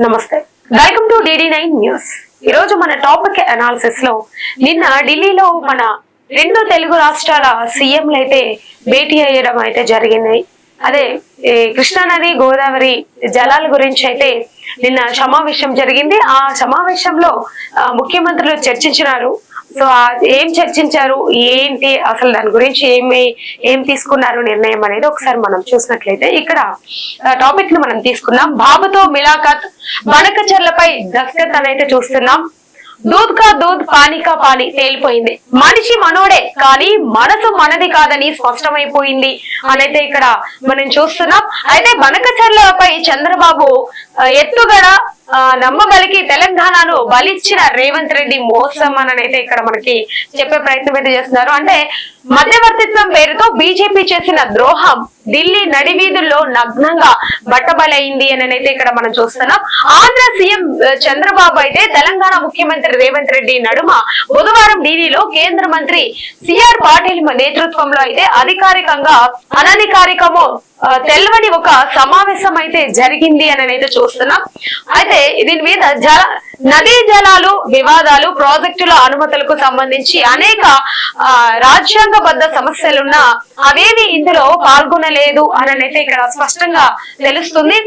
నమస్తే, welcome to DD9 news. ఈ రోజు మన టాపిక్ అనాలిసిస్ లో నిన్న ఢిల్లీలో మన రెండు తెలుగు రాష్ట్రాల సీఎంలు అయితే భేటీ అయ్యడం అయితే జరిగింది. అదే కృష్ణా నది గోదావరి జలాల గురించి అయితే నిన్న సమావేశం జరిగింది. ఆ సమావేశంలో ముఖ్యమంత్రులు చర్చించినారు. సో ఏం చర్చించారు, ఏంటి, అసలు దాని గురించి ఏం తీసుకున్నారు నిర్ణయం అనేది ఒకసారి మనం చూసినట్లయితే ఇక్కడ టాపిక్ ను మనం తీసుకున్నాం. బాబుతో మిలాఖత్, బనకచర్లపై దస్కత్ అని అయితే చూస్తున్నాం. దూద్ కా దూద్, పానీ కా పానీ తేలిపోయింది. మనిషి మనోడే కానీ మనసు మనది కాదని స్పష్టమైపోయింది అనైతే ఇక్కడ మనం చూస్తున్నాం. అయితే బనకచర్లపై చంద్రబాబు ఎత్తుగడ నమ్మబలికి తెలంగాణను బలిచ్చిన రేవంత్ రెడ్డి మోసం అనైతే ఇక్కడ మనకి చెప్పే ప్రయత్నం అయితే చేస్తున్నారు. అంటే మధ్యవర్తిత్వం పేరుతో బీజేపీ చేసిన ద్రోహం ఢిల్లీ నడివీధుల్లో నగ్నంగా బట్టబలైంది అని అయితే ఇక్కడ మనం చూస్తున్నాం. ఆంధ్ర సీఎం చంద్రబాబు అయితే తెలంగాణ ముఖ్యమంత్రి రేవంత్ రెడ్డి నడుమ బుధవారం ఢిల్లీలో కేంద్ర మంత్రి సిఆర్ పాటిల్ నేతృత్వంలో అయితే అధికారికంగా అనధికారికమో తెల్వని ఒక సమావేశం అయితే జరిగింది అని అయితే చూస్తున్నాం. అయితే దీని మీద నదీ జలాలు వివాదాలు, ప్రాజెక్టుల అనుమతులకు సంబంధించి అనేక రాజ్యాంగబద్ధ సమస్యలున్నా అవేవి ఇందులో పాల్గొనలేదు అని అయితే ఇక్కడ స్పష్టంగా తెలుస్తుంది.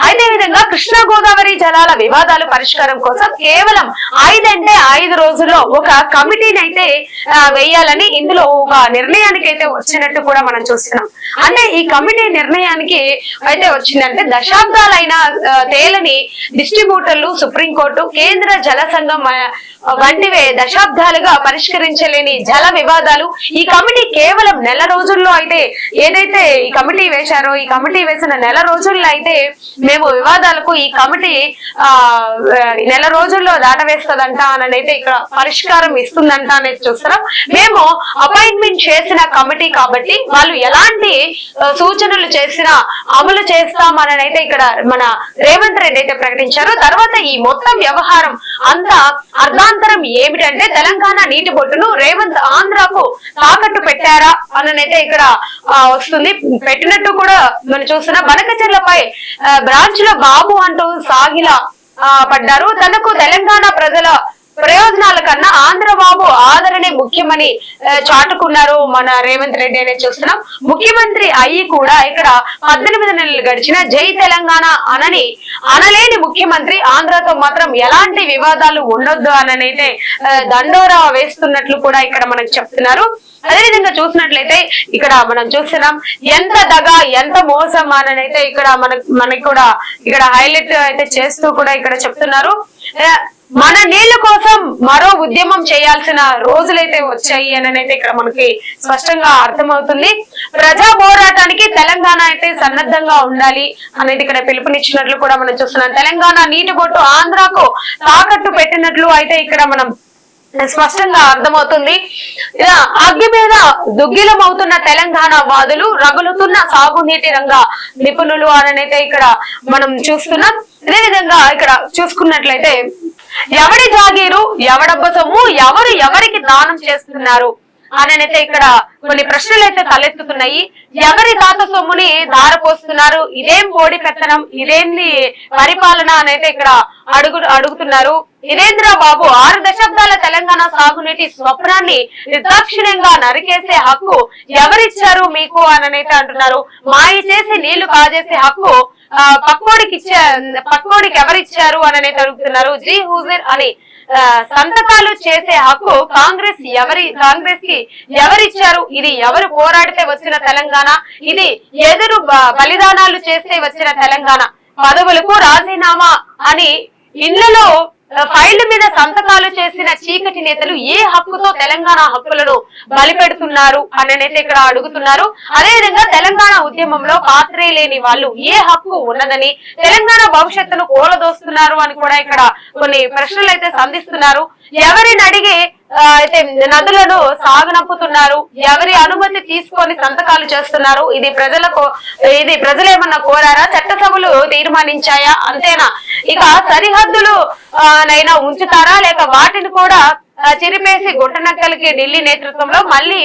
అదే విధంగా కృష్ణా గోదావరి జలాల వివాదాలు పరిష్కారం కోసం కేవలం 5 రోజుల్లో ఒక కమిటీని అయితే వేయాలని ఇందులో ఒక నిర్ణయానికి అయితే వచ్చినట్టు కూడా మనం చూస్తున్నాం. అంటే ఈ కమిటీ నిర్ణయానికి అయితే వచ్చిందంటే దశాబ్దాలైన తేలని డిస్ట్రిబ్యూటర్లు, సుప్రీంకోర్టు, కేంద్ర జల సంఘం వంటివే దశాబ్దాలుగా పరిష్కరించలేని జల వివాదాలు ఈ కమిటీ కేవలం నెల రోజుల్లో అయితే ఏదైతే ఈ కమిటీ వేశారో, ఈ కమిటీ వేసిన నెల రోజుల్లో అయితే మేము వివాదాలకు ఈ కమిటీ నెల రోజుల్లో దాటవేస్తుందంట అని అయితే ఇక్కడ పరిష్కారం ఇస్తుందంట అనేది చూస్తున్నాం. మేము అపాయింట్మెంట్ చేసిన కమిటీ కాబట్టి వాళ్ళు ఎలాంటి సూచనలు చేసినా అమలు చేస్తామని అయితే ఇక్కడ మన రేవంత్ రెడ్డి అయితే ప్రకటించారు. తర్వాత ఈ మొత్తం వ్యవహారం అంతా అర్ధాంతరం ఏమిటంటే తెలంగాణ నీటి బొట్టును రేవంత్ ఆంధ్రాకు తాకట్టు పెట్టారా అని అయితే ఇక్కడ వస్తుంది. పెట్టినట్టు కూడా మనం చూస్తున్నాం. బనకచర్లపై బ్రాంచ్ లో బాబు అంటూ సాగిలా పడ్డారు. తనకు తెలంగాణ ప్రజల ప్రయోజనాల కన్నా ఆంధ్రబాబు ఆదరణే ముఖ్యమని చాటుకున్నారు మన రేవంత్ రెడ్డి అనేది చూస్తున్నాం. ముఖ్యమంత్రి అయ్యి కూడా ఇక్కడ 18 నెలలు గడిచిన జై తెలంగాణ అనలేని ముఖ్యమంత్రి ఆంధ్రతో మాత్రం ఎలాంటి వివాదాలు ఉండొద్దు అనైతే దండోరా వేస్తున్నట్లు కూడా ఇక్కడ మనకు చెప్తున్నారు. అదేవిధంగా చూసినట్లయితే ఇక్కడ మనం చూస్తున్నాం ఎంత దగా, ఎంత మోసం అనైతే ఇక్కడ మనకి కూడా ఇక్కడ హైలైట్ అయితే చేస్తూ కూడా ఇక్కడ చెప్తున్నారు. మన నీళ్ల కోసం మరో ఉద్యమం చేయాల్సిన రోజులైతే వచ్చాయి అని అయితే ఇక్కడ మనకి స్పష్టంగా అర్థమవుతుంది. ప్రజా పోరాటానికి తెలంగాణ అయితే సన్నద్ధంగా ఉండాలి అనేది ఇక్కడ పిలుపునిచ్చినట్లు కూడా మనం చూస్తున్నాం. తెలంగాణ నీటి బొట్టు ఆంధ్రాకు తాకట్టు పెట్టినట్లు అయితే ఇక్కడ మనం స్పష్టంగా అర్థమవుతుంది. అగ్గి మీద దుగ్గిలమవుతున్న తెలంగాణ వాదులు, రగులుతున్న సాగునీటి రంగ నిపుణులు అనైతే ఇక్కడ మనం చూస్తున్నాం. అదేవిధంగా ఇక్కడ చూసుకున్నట్లయితే ఎవడి జాగీరు, ఎవడబ్బ సొమ్ము, ఎవరికి దానం చేస్తున్నారు అనైతే ఇక్కడ కొన్ని ప్రశ్నలు అయితే తలెత్తుతున్నాయి. ఎవరి తాత సొమ్ముని దారపోస్తున్నారు, ఇదేం పోడి పెత్తనం, ఇదేంది పరిపాలన అనైతే ఇక్కడ అడుగుతున్నారు. వీరేంద్ర బాబు 6 దశాబ్దాల తెలంగాణ సాగునీటి స్వప్నాన్ని నిర్దాక్షిణ్యంగా నరికేసే హక్కు ఎవరిచ్చారు మీకు అనైతే అంటున్నారు. మాయ చేసి నీళ్లు కాజేసే హక్కు పక్కోడికి ఎవరిచ్చారు అనైతే అడుగుతున్నారు. జీ హుజూర్ అని సంతకాలు చేసే హక్కు కాంగ్రెస్ కి ఎవరిచ్చారు? ఇది ఎవరు పోరాడితే వచ్చిన తెలంగాణ? ఇది ఎదురు బలిదానాలు చేస్తే వచ్చిన తెలంగాణ. పదవులకు రాజీనామా అని ఇళ్లలో ఫైల్ మీద సంతకాలు చేసిన చీకటి నేతలు ఏ హక్కుతో తెలంగాణ హక్కులను బలిపెడుతున్నారు అనైతే ఇక్కడ అడుగుతున్నారు. అదేవిధంగా తెలంగాణ ఉద్యమంలో పాత్రే లేని వాళ్ళు ఏ హక్కు ఉన్నదని, తెలంగాణ భవిష్యత్తును కూలదోస్తున్నారు అని కూడా ఇక్కడ కొన్ని ప్రశ్నలు అయితే సంధిస్తున్నారు. ఎవరిని అడిగి అయితే నదులను సాగనంపుతున్నారు, ఎవరి అనుమతి తీసుకొని సంతకాలు చేస్తున్నారు, ఇది ప్రజలేమన్నా కోరారా, చట్టసభలు తీర్మానించాయా, అంతేనా? ఇక సరిహద్దులు నైనా ఉంచుతారా, లేక వాటిని కూడా చిరిపేసి గుంటనక్కలకి ఢిల్లీ నేతృత్వంలో మళ్ళీ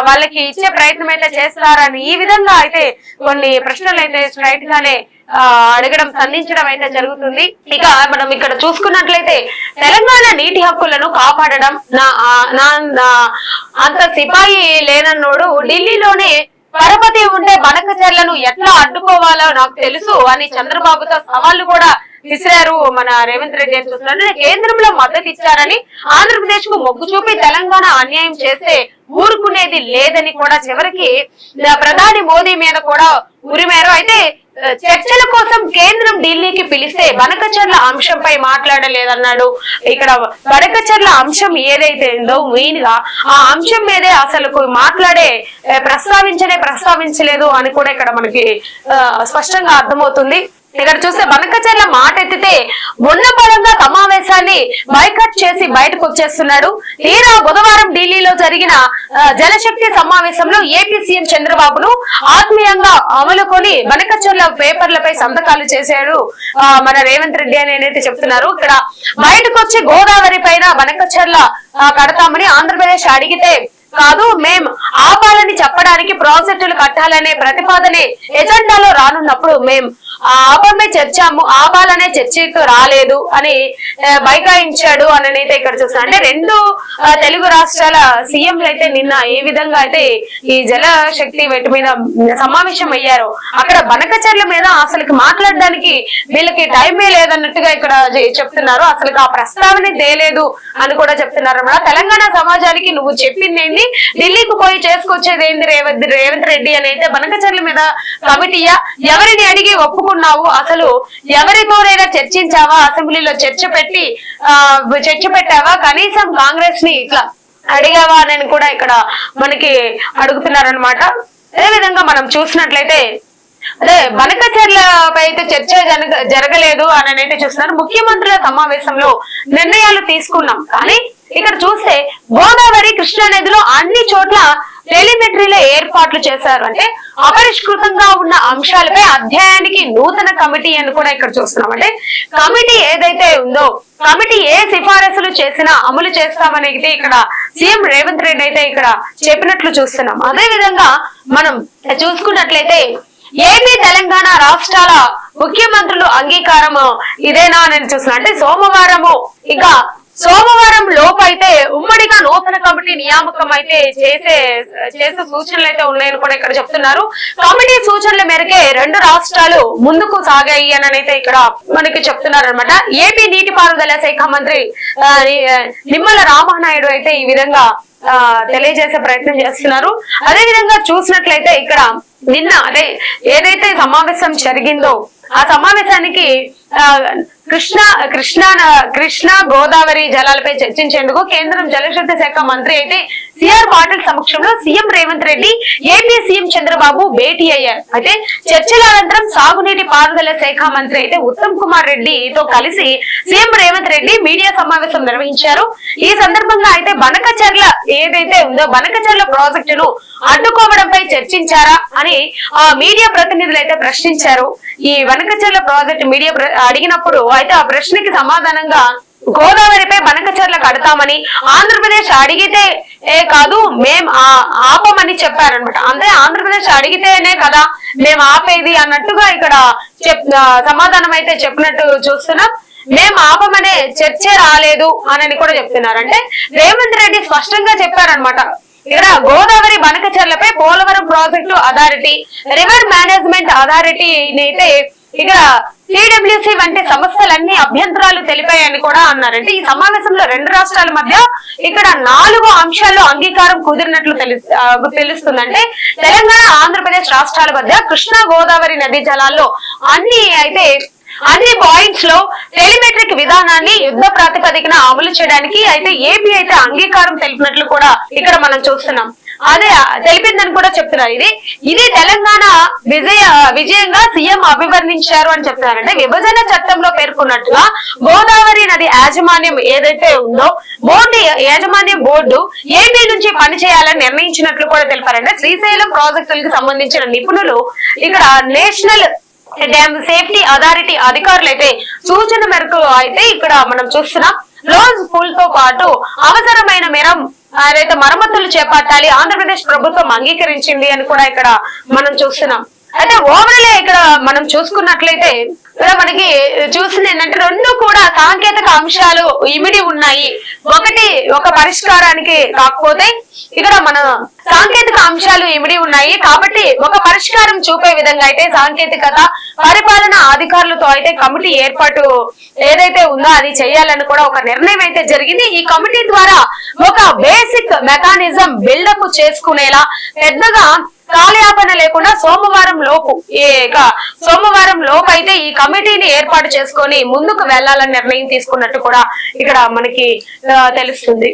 వాళ్ళకి ఇచ్చే ప్రయత్నం అయితే చేస్తారని ఈ విధంగా అయితే కొన్ని ప్రశ్నలు అయితే స్ట్రైట్ గానే అడగడం సంధించడం అయితే జరుగుతుంది. ఇక మనం ఇక్కడ చూసుకున్నట్లయితే తెలంగాణ నీటి హక్కులను కాపాడడం అంత సిపాయి లేనన్నోడు ఢిల్లీలోనే పరపతి ఉంటే బనకచెర్లను ఎట్లా అడ్డుకోవాలో నాకు తెలుసు అని చంద్రబాబుతో సవాళ్లు కూడా విసిరారు మన రేవంత్ రెడ్డి అని చూస్తున్నారు. కేంద్రంలో మద్దతు ఇచ్చారని ఆంధ్రప్రదేశ్ కు మొగ్గు చూపి తెలంగాణ అన్యాయం చేస్తే ఊరుకునేది లేదని కూడా చివరికి ప్రధాని మోదీ మీద కూడా ఉరిమారు. అయితే చర్చల కోసం కేంద్రం ఢిల్లీకి పిలిస్తే బనకచెర్ల అంశంపై మాట్లాడలేదన్నాడు. ఇక్కడ బనకచెర్ల అంశం ఏదైతే ఉందో మెయిన్ గా ఆ అంశం మీదే అసలు ప్రస్తావించలేదు అని కూడా ఇక్కడ మనకి స్పష్టంగా అర్థమవుతుంది. ఇక్కడ చూస్తే బనకచెర్ల మాట ఎత్తితే ఉన్న బలంగా సమావేశాన్ని బైకట్ చేసి బయటకు వచ్చేస్తున్నాడు. తీరా బుధవారం ఢిల్లీలో జరిగిన జలశక్తి సమావేశంలో ఏపీ సీఎం చంద్రబాబును ఆత్మీయంగా అమలుకొని బనకచెర్ల పేపర్లపై సంతకాలు చేశాడు మన రేవంత్ రెడ్డి అని ఏదైతే చెప్తున్నారు. ఇక్కడ బయటకు వచ్చి గోదావరి పైన బనకచెర్ల కడతామని ఆంధ్రప్రదేశ్ అడిగితే కాదు, మేం ఆపాలని చెప్పడానికి ప్రాజెక్టులు కట్టాలనే ప్రతిపాదనే ఎజెండాలో రానున్నప్పుడు మేం ఆపమే చర్చాము, ఆపాలనే చర్చకు రాలేదు అని బైకాయించాడు అని అయితే ఇక్కడ చూస్తున్నా. అంటే రెండు తెలుగు రాష్ట్రాల సీఎంలు అయితే నిన్న ఏ విధంగా అయితే ఈ జల శక్తి వీటి మీద సమావేశం అయ్యారో అక్కడ బనకచెర్ల మీద అసలు మాట్లాడడానికి వీళ్ళకి టైమే లేదన్నట్టుగా ఇక్కడ చెప్తున్నారు. అసలు ఆ ప్రస్తావన తేలేదు అని కూడా చెప్తున్నారు అన్నమాట. తెలంగాణ సమాజానికి నువ్వు చెప్పింది ఢిల్లీకి పోయి చేసుకొచ్చేది ఏంది రేవంత్ రెడ్డి అని అయితే బనకచెర్ల మీద కమిటీయా, ఎవరిని అడిగి ఒప్పుకున్నావు, అసలు ఎవరితోనైనా చర్చించావా, అసెంబ్లీలో చర్చ పెట్టావా, కనీసం కాంగ్రెస్ ని ఇట్లా అడిగావా అని కూడా ఇక్కడ మనకి అడుగుతున్నారనమాట. అదేవిధంగా మనం చూసినట్లయితే అదే బనకచెర్లపై అయితే చర్చ జరగలేదు అని అయితే చూస్తున్నారు. ముఖ్యమంత్రుల సమావేశంలో నిర్ణయాలు తీసుకున్నాం, కానీ ఇక్కడ చూస్తే గోదావరి కృష్ణా నదిలో అన్ని చోట్ల టెలిమెట్రీలో ఏర్పాట్లు చేశారు. అంటే అపరిష్కృతంగా ఉన్న అంశాలపై అధ్యయనానికి నూతన కమిటీ అని కూడా ఇక్కడ చూస్తున్నాం. అంటే కమిటీ ఏదైతే ఉందో కమిటీ ఏ సిఫారసులు చేసినా అమలు చేస్తామనేది ఇక్కడ సీఎం రేవంత్ రెడ్డి అయితే ఇక్కడ చెప్పినట్లు చూస్తున్నాం. అదే విధంగా మనం చూసుకున్నట్లయితే ఏపీ తెలంగాణ రాష్ట్రాల ముఖ్యమంత్రులు అంగీకారం ఇదేనా అని చూస్తున్నా. అంటే సోమవారం లోపు అయితే ఉమ్మడిగా నూతన కమిటీ నియామకం అయితే చేసే సూచనలు అయితే ఉన్నాయని కూడా ఇక్కడ చెప్తున్నారు. కమిటీ సూచనల మేరకే రెండు రాష్ట్రాలు ముందుకు సాగాయి అని అయితే ఇక్కడ మనకి చెప్తున్నారు అనమాట. ఏపీ నీటిపారుదల శాఖ మంత్రి నిమ్మల రామనాయుడు అయితే ఈ విధంగా తెలియజేసే ప్రయత్నం చేస్తున్నారు. అదే విధంగా చూసినట్లయితే ఇక్కడ నిన్న ఏదైతే సమావేశం జరిగిందో ఆ సమావేశానికి కృష్ణా గోదావరి జలాలపై చర్చించేందుకు కేంద్రం జలశక్తి శాఖ మంత్రి అయితే సిఆర్ పాటిల్ సమక్షంలో CM Revanth Reddy AP CM Chandrababu భేటీ అయ్యారు. అయితే చర్చల అనంతరం సాగునీటి పారుదల శాఖ మంత్రి అయితే ఉత్తమ్ కుమార్ రెడ్డితో కలిసి సీఎం రేవంత్ రెడ్డి మీడియా సమావేశం నిర్వహించారు. ఈ సందర్భంగా అయితే బనకచెర్ల ఏదైతే ఉందో బనకచెర్ల ప్రాజెక్టును అడ్డుకోవడంపై చర్చించారా అని ఆ మీడియా ప్రతినిధులు అయితే ప్రశ్నించారు. ఈ బనకచెర్ల ప్రాజెక్టు మీడియా అడిగినప్పుడు అయితే ఆ ప్రశ్నకి సమాధానంగా గోదావరిపై బనకచెర్ల కడతామని ఆంధ్రప్రదేశ్ అడిగితే కాదు మేం ఆపమని చెప్పారనమాట. అంటే ఆంధ్రప్రదేశ్ అడిగితేనే కదా మేము ఆపేది అన్నట్టుగా ఇక్కడ సమాధానం అయితే చెప్పినట్టు చూస్తున్నాం. మేము ఆపమనే చర్చ రాలేదు అని కూడా చెప్తున్నారు. అంటే రేవంత్ రెడ్డి స్పష్టంగా చెప్పారనమాట. ఇక్కడ గోదావరి బనకచెర్లపై Polavaram project authority, river management authority అయితే ఇక్కడ సిడబ్ల్యూసి వంటి సంస్థలన్నీ అభ్యంతరాలు తెలిపాయని కూడా అన్నారంటే ఈ సమావేశంలో రెండు రాష్ట్రాల మధ్య ఇక్కడ 4 అంశాల్లో అంగీకారం కుదిరినట్లు తెలుస్తుందంటే తెలంగాణ ఆంధ్రప్రదేశ్ రాష్ట్రాల మధ్య కృష్ణా గోదావరి నదీ జలాల్లో అన్ని పాయింట్స్ లో టెలిమెట్రిక్ విధానాన్ని యుద్ధ ప్రాతిపదికన అమలు చేయడానికి అయితే ఏపీ అయితే అంగీకారం తెలిపినట్లు కూడా ఇక్కడ మనం చూస్తున్నాం. అదే తెలిపిందని కూడా చెప్తున్నారు. ఇది తెలంగాణ విజయంగా సీఎం అభివర్ణించారు అని చెప్తున్నారంటే విభజన చట్టంలో పేర్కొన్నట్టుగా గోదావరి నది యాజమాన్యం ఏదైతే ఉందో యాజమాన్యం బోర్డు ఏపీ నుంచి పనిచేయాలని నిర్ణయించినట్లు కూడా తెలిపారంటే శ్రీశైలం ప్రాజెక్టులకు సంబంధించిన నిపుణులు ఇక్కడ నేషనల్ డ్యామ్ సేఫ్టీ అథారిటీ అధికారులు అయితే సూచన మేరకు అయితే ఇక్కడ మనం చూస్తున్నాం. లోజ్ పూల్ తో పాటు అవసరమైన మేర మరమ్మతులు చేపట్టాలి ఆంధ్రప్రదేశ్ ప్రభుత్వం అంగీకరించింది అని కూడా ఇక్కడ మనం చూస్తున్నాం. అయితే ఓవరాల్ ఇక్కడ మనం చూసుకున్నట్లయితే ఇక్కడ మనకి చూసింది ఏంటంటే రెండు కూడా సాంకేతిక అంశాలు ఇమిడి ఉన్నాయి. ఒకటి ఒక పరిష్కారానికి కాకపోతే ఇక్కడ మన సాంకేతిక అంశాలు ఇమిడి ఉన్నాయి కాబట్టి ఒక పరిష్కారం చూపే విధంగా అయితే సాంకేతికత పరిపాలన అధికారులతో అయితే కమిటీ ఏర్పాటు ఏదైతే ఉందో అది చేయాలని కూడా ఒక నిర్ణయం అయితే జరిగింది. ఈ కమిటీ ద్వారా ఒక బేసిక్ మెకానిజం బిల్డప్ చేసుకునేలా పెద్దగా కాలయాపన లేకుండా సోమవారం లోపు అయితే ఈ కమిటీని ఏర్పాటు చేసుకొని ముందుకు వెళ్లాలని నిర్ణయం తీసుకున్నట్టు కూడా ఇక్కడ మనకి తెలుస్తుంది.